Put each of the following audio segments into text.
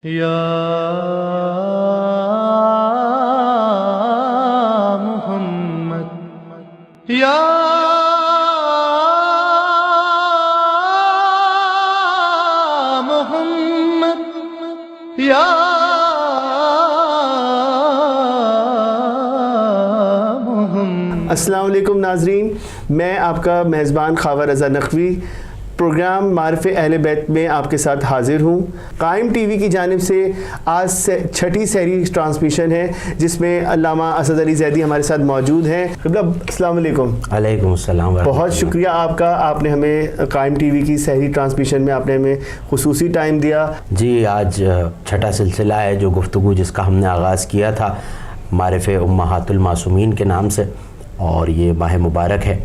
یا محمد یا محمد یا محمد۔ السلام علیکم ناظرین، میں آپ کا میزبان خاور رضا نقوی پروگرام معرف اہل بیت میں آپ کے ساتھ حاضر ہوں۔ قائم ٹی وی کی جانب سے آج چھٹی سحری ٹرانسمیشن ہے جس میں علامہ اسد علی زیدی ہمارے ساتھ موجود ہیں۔ قبلہ السلام علیکم۔ علیکم السلام۔ بہت شکریہ آپ کا، آپ نے ہمیں قائم ٹی وی کی سحری ٹرانسمیشن میں آپ نے ہمیں خصوصی ٹائم دیا۔ جی، آج چھٹا سلسلہ ہے جو گفتگو جس کا ہم نے آغاز کیا تھا معرف امہات المعصومین کے نام سے، اور یہ ماہ مبارک ہے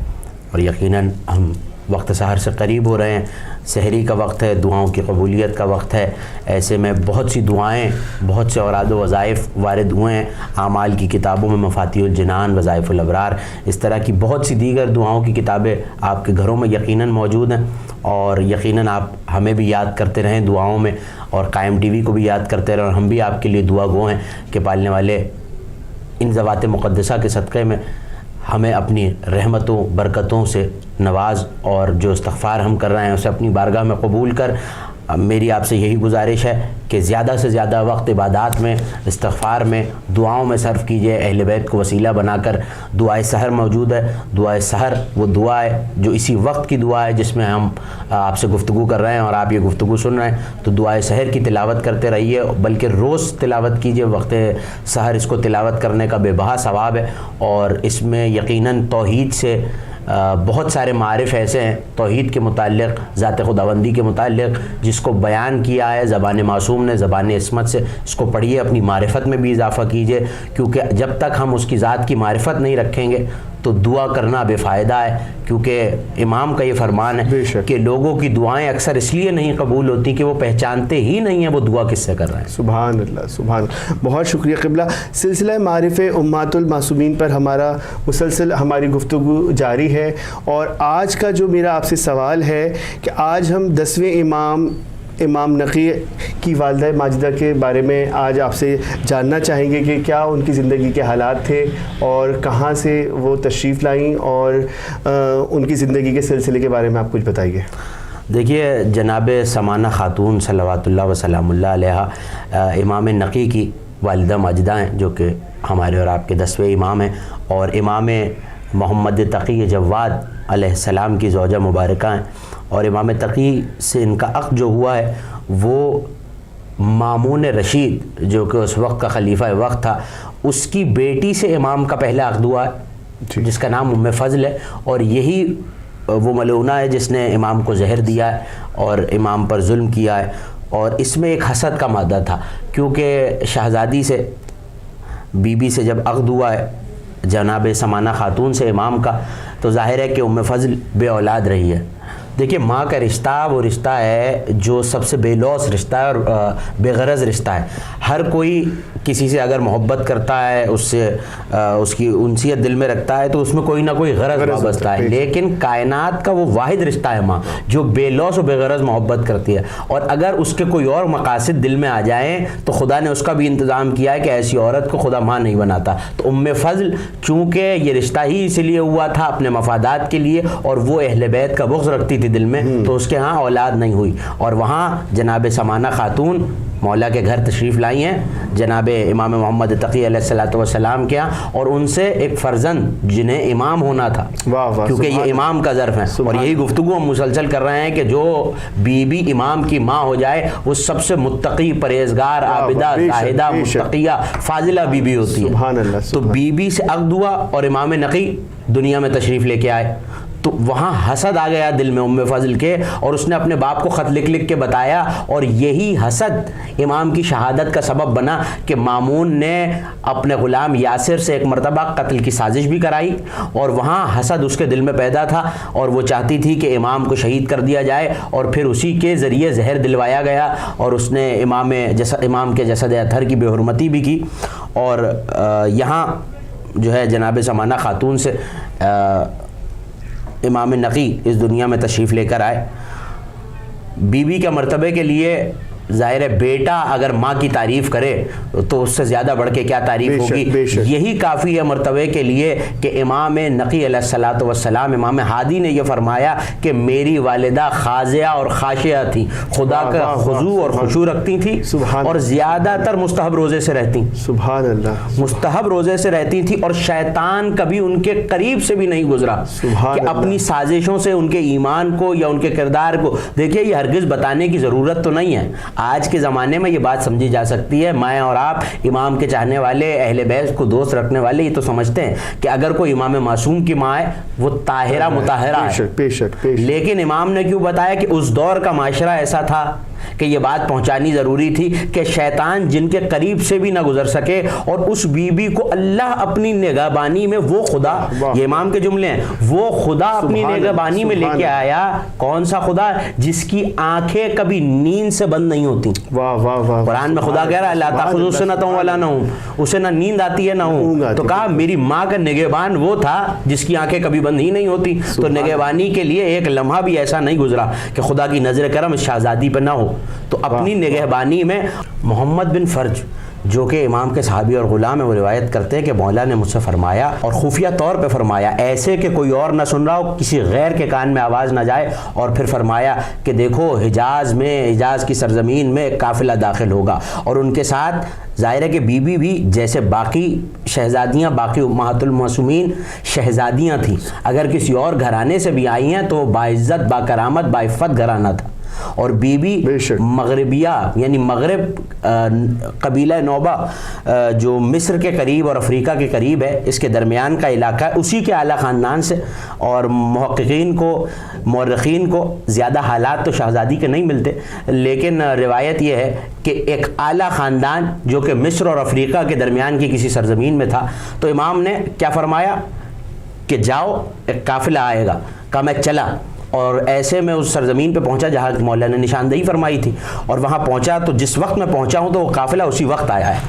اور یقیناً ہم وقت سحر سے قریب ہو رہے ہیں۔ سحری کا وقت ہے، دعاؤں کی قبولیت کا وقت ہے۔ ایسے میں بہت سی دعائیں، بہت سے اوراد و وظائف وارد ہوئے ہیں اعمال کی کتابوں میں، مفاتیح الجنان، وظائف الابرار، اس طرح کی بہت سی دیگر دعاؤں کی کتابیں آپ کے گھروں میں یقیناً موجود ہیں، اور یقیناً آپ ہمیں بھی یاد کرتے رہیں دعاؤں میں، اور قائم ٹی وی کو بھی یاد کرتے رہیں، اور ہم بھی آپ کے لیے دعا گو ہیں کہ پالنے والے ان ذوات مقدسہ کے صدقے میں ہمیں اپنی رحمتوں برکتوں سے نواز، اور جو استغفار ہم کر رہے ہیں اسے اپنی بارگاہ میں قبول کر۔ میری آپ سے یہی گزارش ہے کہ زیادہ سے زیادہ وقت عبادات میں، استغفار میں، دعاؤں میں صرف کیجئے۔ اہل بیت کو وسیلہ بنا کر دعائے سحر موجود ہے۔ دعائے سحر وہ دعا ہے جو اسی وقت کی دعا ہے جس میں ہم آپ سے گفتگو کر رہے ہیں اور آپ یہ گفتگو سن رہے ہیں، تو دعائے سحر کی تلاوت کرتے رہیے، بلکہ روز تلاوت کیجئے۔ وقت سحر اس کو تلاوت کرنے کا بے بہا ثواب ہے، اور اس میں یقیناً توحید سے بہت سارے معارف ایسے ہیں توحید کے متعلق، ذات خداوندی کے متعلق، جس کو بیان کیا ہے زبان معصوم نے، زبان عصمت سے۔ اس کو پڑھیے، اپنی معرفت میں بھی اضافہ کیجئے، کیونکہ جب تک ہم اس کی ذات کی معرفت نہیں رکھیں گے تو دعا کرنا بے فائدہ ہے، کیونکہ امام کا یہ فرمان ہے کہ لوگوں کی دعائیں اکثر اس لیے نہیں قبول ہوتی کہ وہ پہچانتے ہی نہیں ہیں وہ دعا کس سے کر رہے ہیں۔ سبحان اللہ، سبحان اللہ۔ بہت شکریہ قبلہ۔ سلسلہ معرف امہات المعصومین پر ہمارا مسلسل ہماری گفتگو جاری ہے، اور آج کا جو میرا آپ سے سوال ہے کہ آج ہم 10ویں امام نقی کی والدہ ماجدہ کے بارے میں آج آپ سے جاننا چاہیں گے کہ کیا ان کی زندگی کے حالات تھے اور کہاں سے وہ تشریف لائیں، اور ان کی زندگی کے سلسلے کے بارے میں آپ کچھ بتائیے۔ دیکھیے، جناب سمانہ خاتون صلوات اللہ وسلام اللہ علیہ امام نقی کی والدہ ماجدہ ہیں، جو کہ ہمارے اور آپ کے 10ویں امام ہیں، اور امام محمد تقی جواد علیہ السلام کی زوجہ مبارکہ ہیں، اور امام تقی سے ان کا عقد جو ہوا ہے وہ مامون رشید جو کہ اس وقت کا خلیفہ وقت تھا، اس کی بیٹی سے امام کا پہلا عقد ہوا ہے جس کا نام ام فضل ہے، اور یہی وہ ملعونہ ہے جس نے امام کو زہر دیا ہے اور امام پر ظلم کیا ہے۔ اور اس میں ایک حسد کا مادہ تھا، کیونکہ شہزادی سے، بی بی سے جب عقد ہوا ہے جناب سمانہ خاتون سے امام کا، تو ظاہر ہے کہ ام فضل بے اولاد رہی ہے۔ دیکھیے، ماں کا رشتہ وہ رشتہ ہے جو سب سے بے لوث رشتہ ہے اور بے غرض رشتہ ہے۔ ہر کوئی کسی سے اگر محبت کرتا ہے، اس سے اس کی انسیت دل میں رکھتا ہے، تو اس میں کوئی نہ کوئی غرض وابستہ ہے، لیکن کائنات کا وہ واحد رشتہ ہے ماں، جو بے لوث و بے غرض محبت کرتی ہے، اور اگر اس کے کوئی اور مقاصد دل میں آ جائیں تو خدا نے اس کا بھی انتظام کیا ہے کہ ایسی عورت کو خدا ماں نہیں بناتا۔ تو ام فضل چونکہ یہ رشتہ ہی اس لیے ہوا تھا اپنے مفادات کے لیے، اور وہ اہل بیت کا بغض رکھتی تھی دل میں، تو اس کے ہاں اولاد نہیں ہوئی، اور وہاں جناب سمانہ خاتون مولا کے گھر تشریف لائی ہیں جناب امام محمد تقی علیہ السلام کے ہاں، اور ان سے ایک فرزند جنہیں امام ہونا تھا، کیونکہ یہ امام کا ظرف ہے، اور یہی گفتگو ہم مسلسل کر رہے ہیں کہ جو بی بی امام کی ماں ہو جائے وہ سب سے متقی، پرہیزگار، عابدہ، زاہدہ، متقیہ، فاضلہ بی بی ہوتی ہے۔ تو بی بی سے عقد ہوا اور امام نقی دنیا میں تشریف لے کے آئے، تو وہاں حسد آ گیا دل میں ام فضل کے، اور اس نے اپنے باپ کو خط لکھ کے بتایا، اور یہی حسد امام کی شہادت کا سبب بنا کہ مامون نے اپنے غلام یاسر سے ایک مرتبہ قتل کی سازش بھی کرائی، اور وہاں حسد اس کے دل میں پیدا تھا، اور وہ چاہتی تھی کہ امام کو شہید کر دیا جائے، اور پھر اسی کے ذریعے زہر دلوایا گیا، اور اس نے امام کے جسد اطہر کی بے حرمتی بھی کی۔ اور یہاں جو ہے جناب سمانہ خاتون سے امام نقی اس دنیا میں تشریف لے کر آئے۔ بی بی کے مرتبے کے لیے ظاہر ہے بیٹا اگر ماں کی تعریف کرے تو اس سے زیادہ بڑھ کے کیا تعریف ہوگی. یہی کافی ہے مرتبے کے لیے کہ امام نقی علیہ الصلوۃ والسلام امام ہادی نے یہ فرمایا کہ میری والدہ خاضعہ اور خاشعہ تھی, خدا کا خضوع اور خشوع رکھتی تھی, اور زیادہ تر مستحب روزے سے رہتی. سبحان اللہ. مستحب روزے سے رہتی تھی, اور شیطان کبھی ان کے قریب سے بھی نہیں گزرا کہ اپنی سازشوں سے ان کے ایمان کو یا ان کے کردار کو. دیکھیے یہ ہرگز بتانے کی ضرورت تو نہیں ہے, آج کے زمانے میں یہ بات سمجھی جا سکتی ہے. میں اور آپ امام کے چاہنے والے, اہل بیت کو دوست رکھنے والے, یہ تو سمجھتے ہیں کہ اگر کوئی امام معصوم کی ماں ہے وہ طاہرہ مطہرہ ہے. لیکن امام نے کیوں بتایا کہ اس دور کا معاشرہ ایسا تھا کہ یہ بات پہنچانی ضروری تھی کہ شیطان جن کے قریب سے بھی نہ گزر سکے, اور اس بی بی کو اللہ اپنی نگہبانی میں, وہ خدا, یہ امام کے جملے ہیں, وہ خدا اپنی نگہبانی میں لے کے آیا. کون سا خدا؟ جس کی آنکھیں کبھی نیند سے بند نہیں ہوتی. قرآن میں خدا کہہ رہا ہے لا تأخذہ سنۃ ولا نوم, اسے نہ نیند آتی ہے نہ اونگ. تو کہا میری ماں کا نگہبان وہ تھا جس کی آنکھیں کبھی بند ہی نہیں ہوتی. تو نگہبانی کے لیے ایک لمحہ بھی ایسا نہیں گزرا کہ خدا کی نظر کرم اس شہزادی پہ نہ ہو. تو اپنی نگہبانی میں محمد بن فرج جو کہ امام کے صحابی اور غلام ہیں, وہ روایت کرتے ہیں کہ مولا نے مجھ سے فرمایا, اور خفیہ طور پہ فرمایا, ایسے کہ کوئی اور نہ سن رہا ہو, کسی غیر کے کان میں آواز نہ جائے, اور پھر فرمایا کہ دیکھو حجاز میں, حجاز کی سرزمین میں قافلہ داخل ہوگا, اور ان کے ساتھ ظاہر ہے کہ بی بی بھی جیسے باقی شہزادیاں, باقی امہات المعصومین شہزادیاں تھیں, اگر کسی اور گھرانے سے بھی آئی ہیں تو باعزت, باکرامت, باعفت گھرانہ تھا. اور بی بی مغربیہ یعنی مغرب قبیلہ نوبہ جو مصر کے قریب اور افریقہ کے قریب ہے, اس کے درمیان کا علاقہ ہے, اسی کے اعلیٰ خاندان سے. اور محققین کو, مورخین کو زیادہ حالات تو شہزادی کے نہیں ملتے, لیکن روایت یہ ہے کہ ایک اعلیٰ خاندان جو کہ مصر اور افریقہ کے درمیان کی کسی سرزمین میں تھا. تو امام نے کیا فرمایا کہ جاؤ ایک قافلہ آئے گا. کہا میں چلا, اور ایسے میں اس سرزمین پہ پہنچا جہاں مولا نے نشاندہی فرمائی تھی, اور وہاں پہنچا تو جس وقت میں پہنچا ہوں تو وہ قافلہ اسی وقت آیا ہے.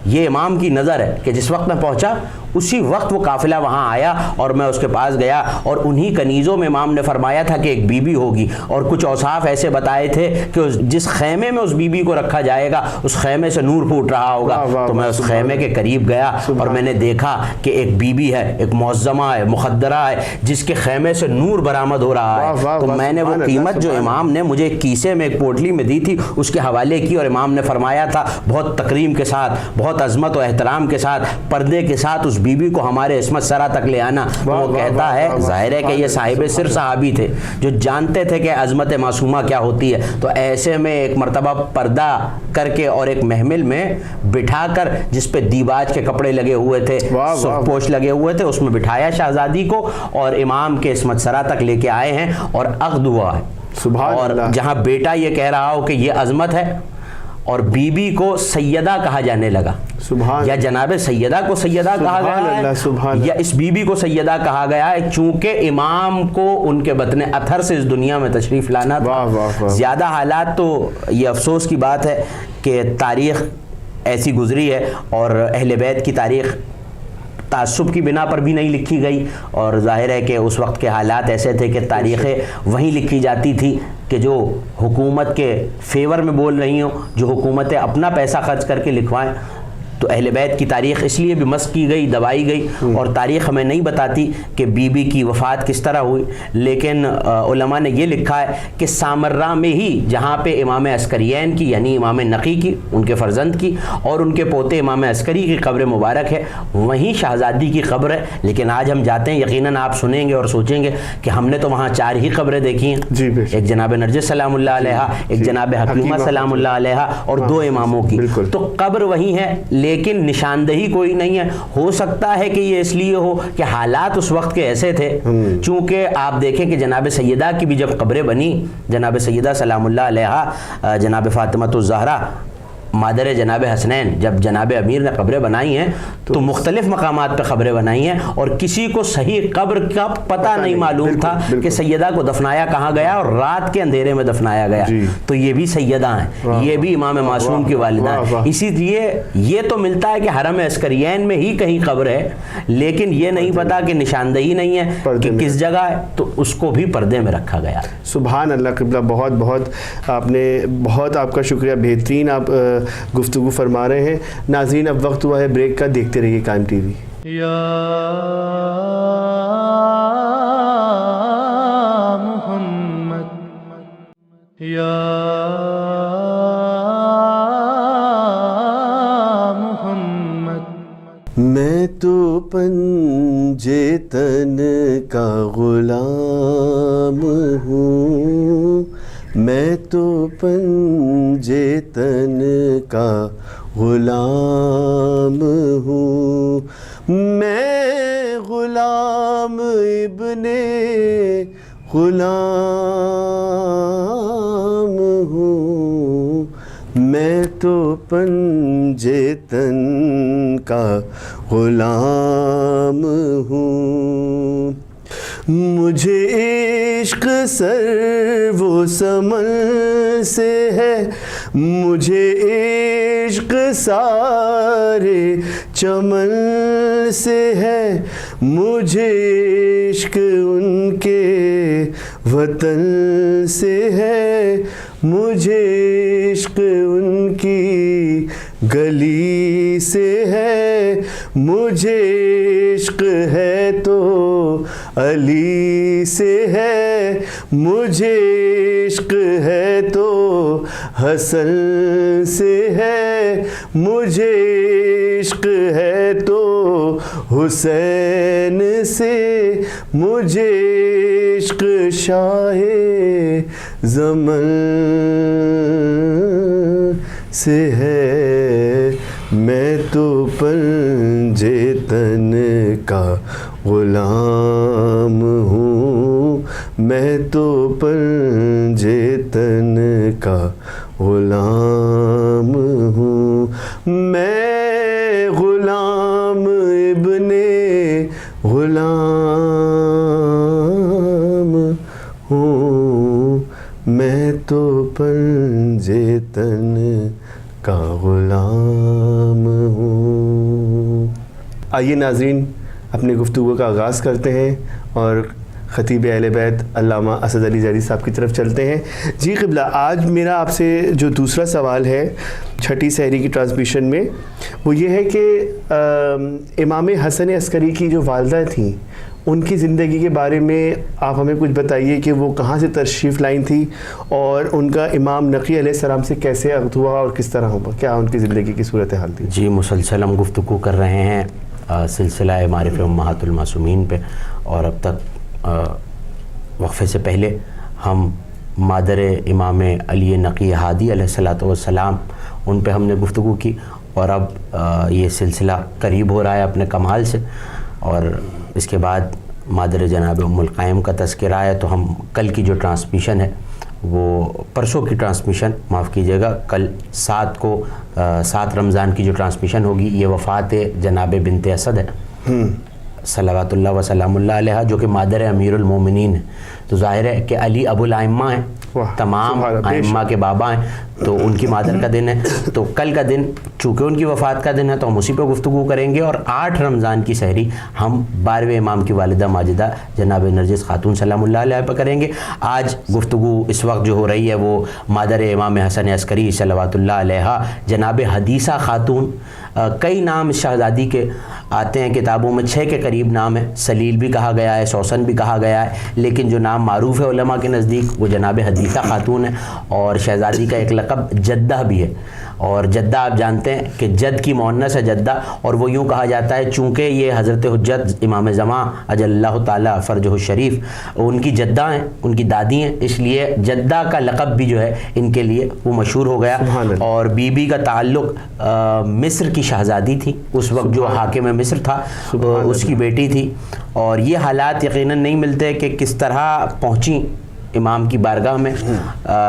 یہ امام کی نظر ہے کہ جس وقت میں پہنچا اسی وقت وہ قافلہ وہاں آیا, اور میں اس کے پاس گیا, اور انہی کنیزوں میں امام نے فرمایا تھا کہ ایک بی بی ہوگی, اور کچھ اوصاف ایسے بتائے تھے کہ جس خیمے میں اس بی بی کو رکھا جائے گا اس خیمے سے نور پھوٹ رہا ہوگا. تو میں اس خیمے کے قریب گیا اور میں نے دیکھا کہ ایک بی بی ہے, ایک معظمہ ہے, مخدرہ ہے, جس کے خیمے سے نور برآمد ہو رہا ہے. تو میں نے وہ قیمت جو امام نے مجھے ایک کیسے میں, ایک پوٹلی میں دی تھی, اس کے حوالے کی, اور امام نے فرمایا تھا بہت تکریم کے ساتھ, بہت عظمت و احترام کے ساتھ, پردے کے ساتھ اس بی بی کو ہمارے عصمت سرا تک لے آنا. وہ کہتا ہے ظاہر ہے کہ یہ صاحب سر صحابی تھے جو جانتے تھے کہ عظمت معصومہ کیا ہوتی ہے. تو ایسے میں ایک مرتبہ پردہ کر کے اور ایک محمل میں بٹھا کر, جس پہ دیباج کے کپڑے لگے ہوئے تھے, سرخ پوش لگے ہوئے تھے, اس میں بٹھایا شہزادی کو, اور امام کے عصمت سرا تک لے کے آئے ہیں, اور عقد ہوا ہے. اور جہاں بیٹا یہ کہہ رہا ہو کہ یہ عظمت ہے, اور بی بی کو سیدہ کہا جانے لگا, یا جناب سیدہ کو سیدہ کہا گیا ہے, یا اس بی بی کو سیدہ کہا گیا ہے, چونکہ امام کو ان کے بطن اطہر سے اس دنیا میں تشریف لانا تھا. زیادہ حالات تو یہ افسوس کی بات ہے کہ تاریخ ایسی گزری ہے, اور اہل بیت کی تاریخ تعصب کی بنا پر بھی نہیں لکھی گئی, اور ظاہر ہے کہ اس وقت کے حالات ایسے تھے کہ تاریخیں وہیں لکھی جاتی تھی کہ جو حکومت کے فیور میں بول رہی ہوں, جو حکومتیں اپنا پیسہ خرچ کر کے لکھوائیں. تو اہل بیت کی تاریخ اس لیے بھی مسخ کی گئی, دبائی گئی, اور تاریخ ہمیں نہیں بتاتی کہ بی بی کی وفات کس طرح ہوئی. لیکن علماء نے یہ لکھا ہے کہ سامرہ میں ہی جہاں پہ امام عسکرین کی یعنی امام نقی کی, ان کے فرزند کی, اور ان کے پوتے امام عسکری کی قبر مبارک ہے, وہیں شہزادی کی قبر ہے. لیکن آج ہم جاتے ہیں, یقیناً آپ سنیں گے اور سوچیں گے کہ ہم نے تو وہاں 4 ہی قبریں دیکھی ہیں, ایک جناب نرجس سلام اللہ علیہ, ایک جناب حکیمہ سلام اللہ علیہ, اور 2 اماموں کی. تو قبر وہی ہے, لیکن نشاندہی کوئی نہیں ہے. ہو سکتا ہے کہ یہ اس لیے ہو کہ حالات اس وقت کے ایسے تھے, چونکہ آپ دیکھیں کہ جناب سیدہ کی بھی جب قبریں بنی, جناب سیدہ سلام اللہ علیہ, جناب فاطمہ الزہرا, مادر جناب حسنین جب جناب امیر نے قبریں بنائی ہیں تو مختلف مقامات پہ قبریں بنائی ہیں اور کسی کو صحیح قبر کا پتہ نہیں معلوم تھا کہ سیدہ کو دفنایا کہاں گیا اور رات کے اندھیرے میں دفنایا گیا. تو یہ بھی سیدہ ہیں, یہ بھی امام معصوم کی والدہ ہیں. اسی لیے یہ تو ملتا ہے کہ حرم عسکرین میں ہی کہیں قبر ہے, لیکن یہ نہیں پتا کہ نشاندہی نہیں ہے کہ کس جگہ ہے, تو اس کو بھی پردے میں رکھا گیا. سبحان اللہ قبلہ, بہت بہت آپ نے, بہت آپ کا شکریہ, بہترین آپ گفتگو فرما رہے ہیں. ناظرین اب وقت ہوا ہے بریک کا, دیکھتے رہیے قائم ٹی وی. یا محمد یا محمد. میں تو پنجے تن کا غلام ہوں, میں تو پنجے تن کا غلام ہوں, میں غلام ابن غلام ہوں, میں تو پنجے تن کا غلام ہوں. مجھے عشق سر و سمن سے ہے, مجھے عشق سارے چمن سے ہے, مجھے عشق ان کے وطن سے ہے, مجھے عشق ان کی گلی سے ہے, مجھے عشق ہے تو علی سے ہے, مجھے عشق ہے تو حسن سے ہے, مجھے عشق ہے تو حسین سے, مجھے عشق شاہ زمن سے ہے. میں تو پنجے تن کا غلام ہوں, میں تو پنجے تن کا غلام ہوں, میں غلام ابن غلام ہوں, میں تو پنجے تن کا غلام ہوں. آئیے ناظرین اپنی گفتگو کا آغاز کرتے ہیں اور خطیب اہل بیت علامہ اسد علی زیدی صاحب کی طرف چلتے ہیں. جی قبلہ, آج میرا آپ سے جو دوسرا سوال ہے چھٹی سحری کی ٹرانسمیشن میں, وہ یہ ہے کہ امام حسن عسکری کی جو والدہ تھیں ان کی زندگی کے بارے میں آپ ہمیں کچھ بتائیے کہ وہ کہاں سے تشریف لائیں تھی اور ان کا امام نقی علیہ السلام سے کیسے عقد ہوا اور کس طرح ہوا, کیا ان کی زندگی کی صورتحال تھی. جی, مسلسل ہم گفتگو کر رہے ہیں سلسلہ معارف امہات المعصومین پہ, اور اب تک وقفے سے پہلے ہم مادر امام علی نقی ہادی علیہ السلام ان پہ ہم نے گفتگو کی, اور اب یہ سلسلہ قریب ہو رہا ہے اپنے کمال سے, اور اس کے بعد مادر جناب ام القائم کا تذکرہ ہے. تو ہم کل کی جو ٹرانسمیشن ہے وہ پرسوں کی ٹرانسمیشن, معاف کیجیے گا, کل 7 رمضان کی جو ٹرانسمیشن ہوگی یہ وفات جناب بنت اسد ہے صلوات اللہ وسلام اللہ علیہ, جو کہ مادر امیر المومنین ہے. تو ظاہر ہے کہ علی ابو الائمہ ہیں, تمام ائمہ کے بابا ہیں, تو ان کی مادر کا دن ہے. تو کل کا دن چونکہ ان کی وفات کا دن ہے تو ہم اسی پہ گفتگو کریں گے, اور 8 رمضان کی سحری ہم 12ویں امام کی والدہ ماجدہ جناب نرجس خاتون سلام اللہ علیہ پہ کریں گے. آج گفتگو اس وقت جو ہو رہی ہے وہ مادر امام حسن عسکری صلوات اللہ علیہ جناب حدیثہ خاتون. کئی نام شہزادی کے آتے ہیں کتابوں میں, 6 کے قریب نام ہے. سلیل بھی کہا گیا ہے, سوسن بھی کہا گیا ہے, لیکن جو نام معروف ہے علماء کے نزدیک وہ جناب حدیثہ خاتون ہے. اور شہزادی کا ایک لقب جدہ بھی ہے, اور جدہ آپ جانتے ہیں کہ جد کی مؤنث ہے جدہ, اور وہ یوں کہا جاتا ہے چونکہ یہ حضرت حجت امام زمان اجل اللہ تعالیٰ فرجہ الشریف ان کی جدہ ہیں, ان کی دادی ہیں, اس لیے جدہ کا لقب بھی جو ہے ان کے لیے وہ مشہور ہو گیا. اور بی بی کا تعلق مصر کی شہزادی تھی اس وقت جو حاکم مصر تھا, اس کی بیٹی تھی. اور یہ حالات یقیناً نہیں ملتے کہ کس طرح پہنچی امام کی بارگاہ میں,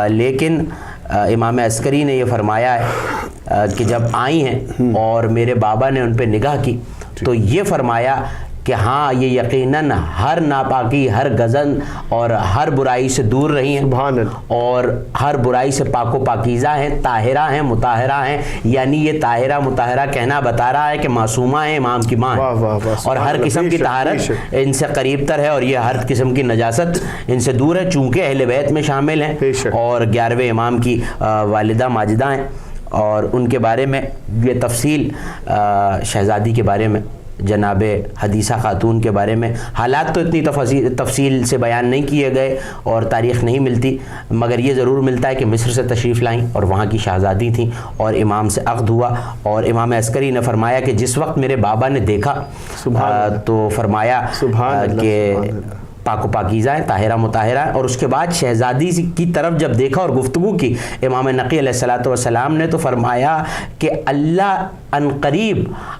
لیکن امام عسکری نے یہ فرمایا ہے کہ جب آئی ہیں اور میرے بابا نے ان پہ نگاہ کی تو یہ فرمایا کہ ہاں یہ یقیناً ہر ناپاکی، ہر غضن اور ہر برائی سے دور رہی ہیں، سبحان اللہ، اور ہر برائی سے پاک و پاکیزہ ہیں، طاہرہ ہیں، مطہرہ ہیں. یعنی یہ طاہرہ مطہرہ کہنا بتا رہا ہے کہ معصومہ ہیں، امام کی ماں ہیں، اور ہر قسم کی طہارت ان سے قریب تر ہے، اور یہ ہر قسم کی نجاست ان سے دور ہے، چونکہ اہل بیت میں شامل ہیں اور 11ویں امام کی والدہ ماجدہ ہیں. اور ان کے بارے میں یہ تفصیل شہزادی کے بارے میں، جناب حدیثہ خاتون کے بارے میں حالات تو اتنی تفصیل سے بیان نہیں کیے گئے اور تاریخ نہیں ملتی، مگر یہ ضرور ملتا ہے کہ مصر سے تشریف لائیں اور وہاں کی شہزادی تھیں اور امام سے عقد ہوا. اور امام عسکری نے فرمایا کہ جس وقت میرے بابا نے دیکھا تو فرمایا کہ پاک و پاکیزہ ہیں، طاہرہ مطہرہ ہیں. اور اس کے بعد شہزادی کی طرف جب دیکھا اور گفتگو کی امام نقی علیہ الصلوۃ والسلام نے، تو فرمایا کہ اللہ عنقریب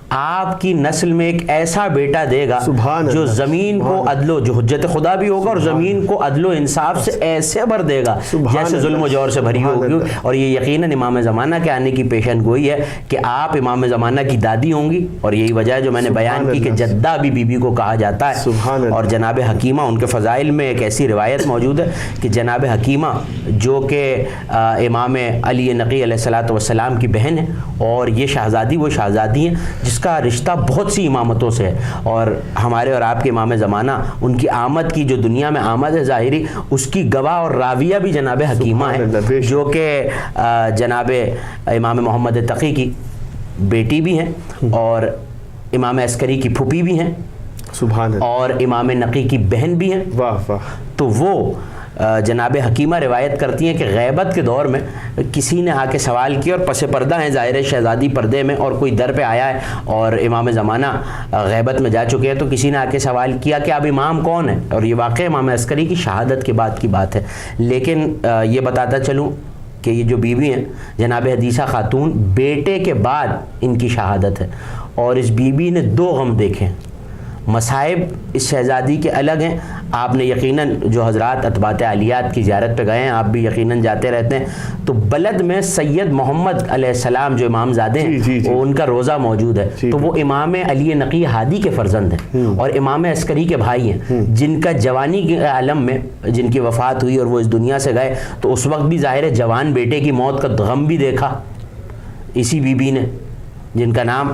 آپ کی نسل میں ایک ایسا بیٹا دے گا جو زمین کو عدل و، جو حجت خدا بھی ہوگا اور زمین کو عدل و انصاف سے ایسے بھر دے گا جیسے ظلم و جور سے بھری ہوگی. اور یہ یقیناً امام زمانہ کے آنے کی پیشن گوئی ہے کہ آپ امام زمانہ کی دادی ہوں گی، اور یہی وجہ ہے جو میں نے بیان کی کہ جدہ بھی بی بی کو کہا جاتا ہے. اور جناب حکیمہ، ان کے فضائل میں ایک ایسی روایت موجود ہے کہ جناب حکیمہ جو کہ امام علی نقی علیہ الصلوۃ والسلام کی بہن ہے، اور یہ شہزادی وہ شہزادی ہیں جس کا رشتہ بہت سی امامتوں سے ہے. اور ہمارے اور آپ کے امام زمانہ، ان کی آمد کی جو دنیا میں آمد ہے ظاہری، اس کی گواہ اور راویہ بھی جناب حکیمہ ہے، جو کہ جناب امام محمد تقی کی بیٹی بھی ہیں اور امام عسکری کی پھوپھی بھی ہیں، سبحان اللہ، اور امام نقی کی بہن بھی ہیں. واہ واہ. تو وہ جناب حکیمہ روایت کرتی ہیں کہ غیبت کے دور میں کسی نے آ کے سوال کیا، اور پس پردہ ہیں ظاہر شہزادی پردے میں، اور کوئی در پہ آیا ہے اور امام زمانہ غیبت میں جا چکے ہیں، تو کسی نے آ کے سوال کیا کہ اب امام کون ہے. اور یہ واقعہ امام عسکری کی شہادت کے بعد کی بات ہے. لیکن یہ بتاتا چلوں کہ یہ جو بیوی ہیں جناب حدیثہ خاتون، بیٹے کے بعد ان کی شہادت ہے، اور اس بیوی نے 2 غم دیکھے. مصائب اس شہزادی کے الگ ہیں. آپ نے یقیناً جو حضرات اتباعِ عالیات کی زیارت پہ گئے ہیں، آپ بھی یقیناً جاتے رہتے ہیں، تو بلد میں سید محمد علیہ السلام جو امام زادے ہیں وہ ان کا روزہ موجود ہے. تو وہ امام علی نقی ہادی کے فرزند ہیں اور امام عسکری کے بھائی ہیں، جن کا جوانی کے عالم میں جن کی وفات ہوئی اور وہ اس دنیا سے گئے، تو اس وقت بھی ظاہر ہے جوان بیٹے کی موت کا غم بھی دیکھا اسی بی بی نے، جن کا نام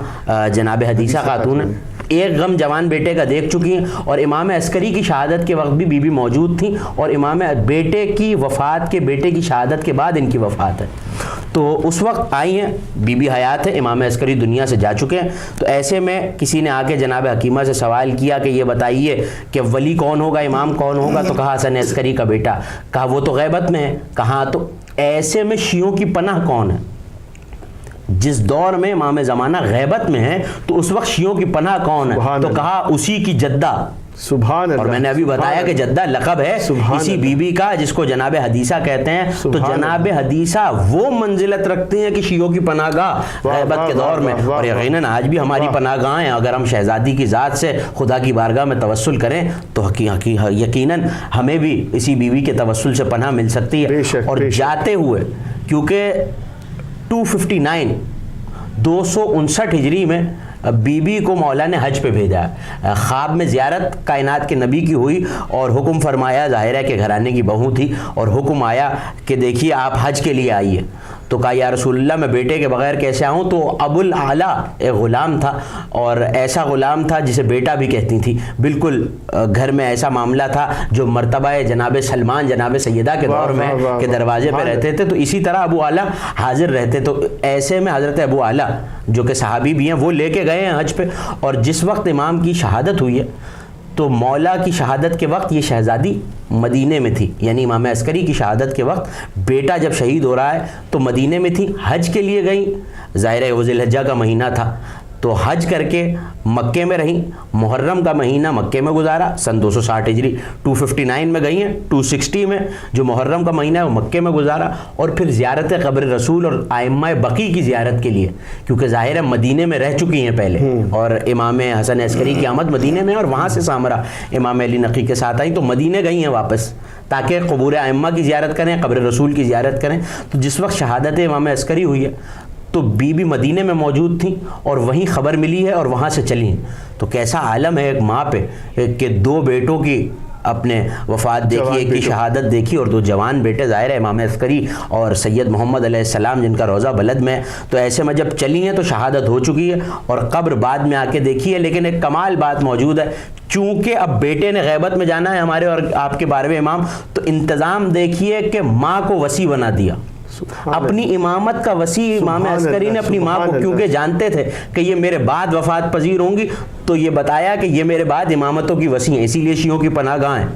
جناب حدیثہ خاتون ہے. ایک غم جوان بیٹے کا دیکھ چکی ہیں، اور امام عسکری کی شہادت کے وقت بھی بی بی موجود تھیں، اور امام بیٹے کی وفات کے بیٹے کی شہادت کے بعد ان کی وفات ہے. تو اس وقت آئی ہیں، بی بی حیات ہے، امام عسکری دنیا سے جا چکے ہیں. تو ایسے میں کسی نے آ کے جناب حکیمہ سے سوال کیا کہ یہ بتائیے کہ ولی کون ہوگا، امام کون ہوگا؟ تو کہا حسن عسکری کا بیٹا. کہا وہ تو غیبت میں ہے. کہا تو ایسے میں شیعوں کی پناہ کون ہے؟ جس دور میں امام زمانہ غیبت میں ہے تو اس وقت شیعوں کی پناہ کون ہے؟ تو کہا اسی کی جدہ. سبحان اللہ. اور میں نے ابھی بتایا کہ جدہ لقب ہے اسی بی بی کا جس کو جناب حدیثہ کہتے ہیں. تو جناب حدیثہ وہ منزلت رکھتے ہیں کہ شیعوں کی پناہ گاہ غیبت کے دور میں، اور یقیناً آج بھی ہماری پناہ گاہ ہیں. اگر ہم شہزادی کی ذات سے خدا کی بارگاہ میں توسل کریں تو یقیناً ہمیں بھی اسی بی بی کے توسل سے پناہ مل سکتی ہے. اور جاتے ہوئے کیونکہ 259 ہجری میں بی بی کو مولا نے حج پہ بھیجا. خواب میں زیارت کائنات کے نبی کی ہوئی اور حکم فرمایا، ظاہر ہے کہ گھرانے کی بہو تھی، اور حکم آیا کہ دیکھیے آپ حج کے لیے آئیے. تو کہا یا رسول اللہ میں بیٹے کے بغیر کیسے آؤں؟ تو ابو الاعلیٰ ایک غلام تھا، اور ایسا غلام تھا جسے بیٹا بھی کہتی تھی. بالکل گھر میں ایسا معاملہ تھا جو مرتبہ جناب سلمان جناب سیدہ کے دور میں کے دروازے پہ رہتے تھے. تو اسی طرح ابو اعلیٰ حاضر رہتے. تو ایسے میں حضرت ابو اعلیٰ جو کہ صحابی بھی ہیں وہ لے کے گئے ہیں حج پہ. اور جس وقت امام کی شہادت ہوئی ہے تو مولا کی شہادت کے وقت یہ شہزادی مدینے میں تھی، یعنی امام عسکری کی شہادت کے وقت بیٹا جب شہید ہو رہا ہے تو مدینے میں تھی. حج کے لیے گئیں، ظاہر ہے وہ ذی الحجہ کا مہینہ تھا، تو حج کر کے مکے میں رہیں. محرم کا مہینہ مکے میں گزارا سن 260 ہجری. 259 میں گئی ہیں، 260 میں جو محرم کا مہینہ ہے وہ مکے میں گزارا. اور پھر زیارت قبر رسول اور ائمہ بقی کی زیارت کے لیے، کیونکہ ظاہر ہے مدینے میں رہ چکی ہیں پہلے، اور امام حسن عسکری کی آمد مدینے میں، اور وہاں سے سامرا امام علی نقی کے ساتھ آئی تو مدینے گئی ہیں واپس. تاکہ قبور ائمہ کی زیارت کریں, قبر رسول کی زیارت کریں. تو جس وقت شہادت امام عسکری ہوئی ہے تو بی بی مدینے میں موجود تھیں اور وہیں خبر ملی ہے اور وہاں سے چلی ہیں. تو کیسا عالم ہے ایک ماں پہ کہ 2 بیٹوں کی اپنے وفات دیکھی, ایک کی شہادت دیکھی, اور 2 جوان بیٹے ظاہر ہے امام عسکری اور سید محمد علیہ السلام جن کا روضہ بلد میں ہے. تو ایسے میں جب چلی ہیں تو شہادت ہو چکی ہے اور قبر بعد میں آ کے دیکھی ہے. لیکن ایک کمال بات موجود ہے, چونکہ اب بیٹے نے غیبت میں جانا ہے ہمارے اور آپ کے 12ویں امام, تو انتظام دیکھیے کہ ماں کو وصی بنا دیا. اپنی امامت کا وصی امام عسکری نے اپنی ماں کو, کیونکہ جانتے تھے کہ یہ میرے بعد وفات پذیر ہوں گی, تو یہ بتایا کہ یہ میرے بعد امامتوں کی وصی ہیں, اسی لیے شیعوں کی پناہ گاہ ہیں.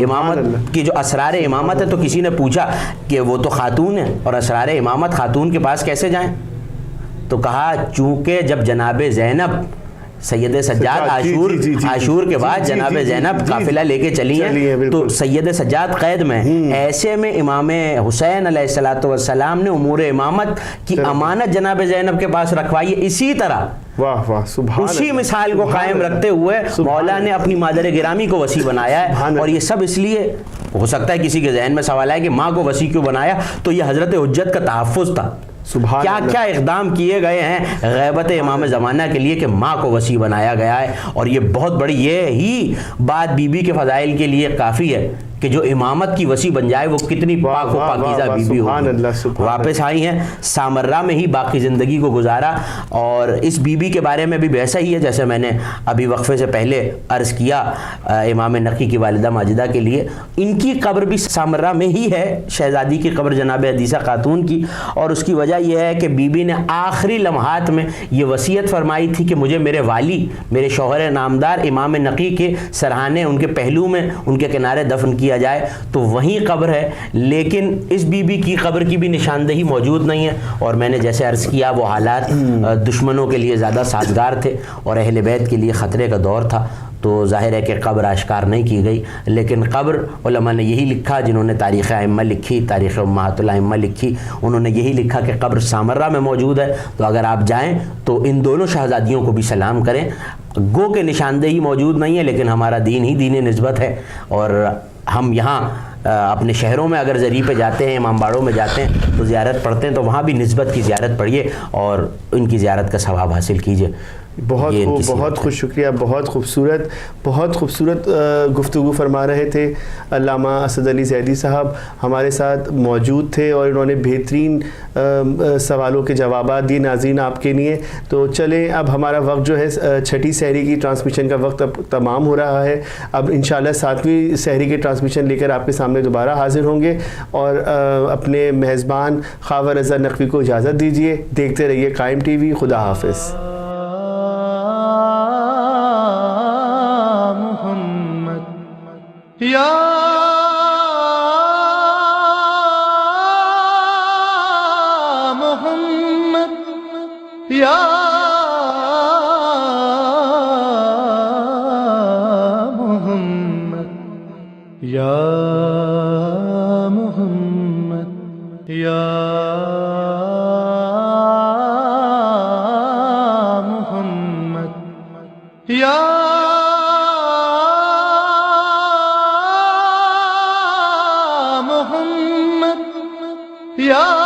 امامت کی جو اسرار امامت ہے, تو کسی نے پوچھا کہ وہ تو خاتون ہے اور اسرار امامت خاتون کے پاس کیسے جائیں؟ تو کہا چونکہ جب جناب زینب سید سجاد عاشور کے بعد جناب زینب قافلہ لے کے چلی ہیں تو سید سجاد قید میں, ایسے میں امام حسین علیہ الصلوۃ والسلام نے امور امامت کی امانت جناب زینب کے پاس رکھوائی ہے. اسی طرح واہ واہ سبحان اسی مثال کو قائم رکھتے ہوئے مولا نے اپنی مادر گرامی کو وصی بنایا ہے. اور یہ سب اس لیے, ہو سکتا ہے کسی کے ذہن میں سوال آئے کہ ماں کو وصی کیوں بنایا, تو یہ حضرت حجت کا تحفظ تھا. کیا کیا اقدام کیے گئے ہیں غیبت امام زمانہ کے لیے کہ ماں کو وصی بنایا گیا ہے. اور یہ بہت بڑی, یہ ہی بات بی بی کے فضائل کے لیے کافی ہے کہ جو امامت کی وصی بن جائے وہ کتنی پاک و پاکیزہ بی بی ہوگی. واپس آئی ہیں, سامرہ میں ہی باقی زندگی کو گزارا. اور اس بی بی کے بارے میں بھی ویسا ہی ہے جیسے میں نے ابھی وقفے سے پہلے عرض کیا امام نقی کی والدہ ماجدہ کے لیے. ان کی قبر بھی سامرہ میں ہی ہے, شہزادی کی قبر جناب حدیثہ خاتون کی. اور اس کی وجہ یہ ہے کہ بی بی نے آخری لمحات میں یہ وصیت فرمائی تھی کہ مجھے میرے والی, میرے شوہر نامدار امام نقی کے سرہانے, ان کے پہلو میں, ان کے کنارے دفن کیا جائے. تو وہیں قبر ہے, لیکن اس بی بی کی قبر کی بھی نشاندہی موجود نہیں ہے. اور میں نے جیسے عرض کیا وہ حالات دشمنوں کے لیے زیادہ سازگار تھے اور اہل بیت کے لیے خطرے کا دور تھا, تو ظاہر ہے کہ قبر اشکار نہیں کی گئی. لیکن قبر علماء نے یہی لکھا, جنہوں نے تاریخ ائمہ لکھی, تاریخ امہات الائمہ لکھی, انہوں نے یہی لکھا کہ قبر سامرہ میں موجود ہے. تو اگر آپ جائیں تو ان دونوں شہزادیوں کو بھی سلام کریں. گو کہ نشاندہی موجود نہیں ہے, لیکن ہمارا دین ہی دین نسبت ہے. اور ہم یہاں اپنے شہروں میں اگر زری پہ جاتے ہیں, امام باڑوں میں جاتے ہیں تو زیارت پڑھتے ہیں, تو وہاں بھی نسبت کی زیارت پڑھیے اور ان کی زیارت کا ثواب حاصل کیجیے. بہت خوش شکریہ, بہت خوبصورت گفتگو فرما رہے تھے. علامہ اسد علی زیدی صاحب ہمارے ساتھ موجود تھے اور انہوں نے بہترین سوالوں کے جوابات دیے ناظرین آپ کے لیے. تو چلیں اب ہمارا وقت جو ہے 6ٹھی سحری کی ٹرانسمیشن کا وقت اب تمام ہو رہا ہے. اب انشاءاللہ 7ویں سحری کی ٹرانسمیشن لے کر آپ کے سامنے دوبارہ حاضر ہوں گے. اور اپنے میزبان خاور رضا نقوی کو اجازت دیجیے. دیکھتے رہیے قائم ٹی وی. خدا حافظ. یا محمد یا محمد یا محمد یا محمد یا یا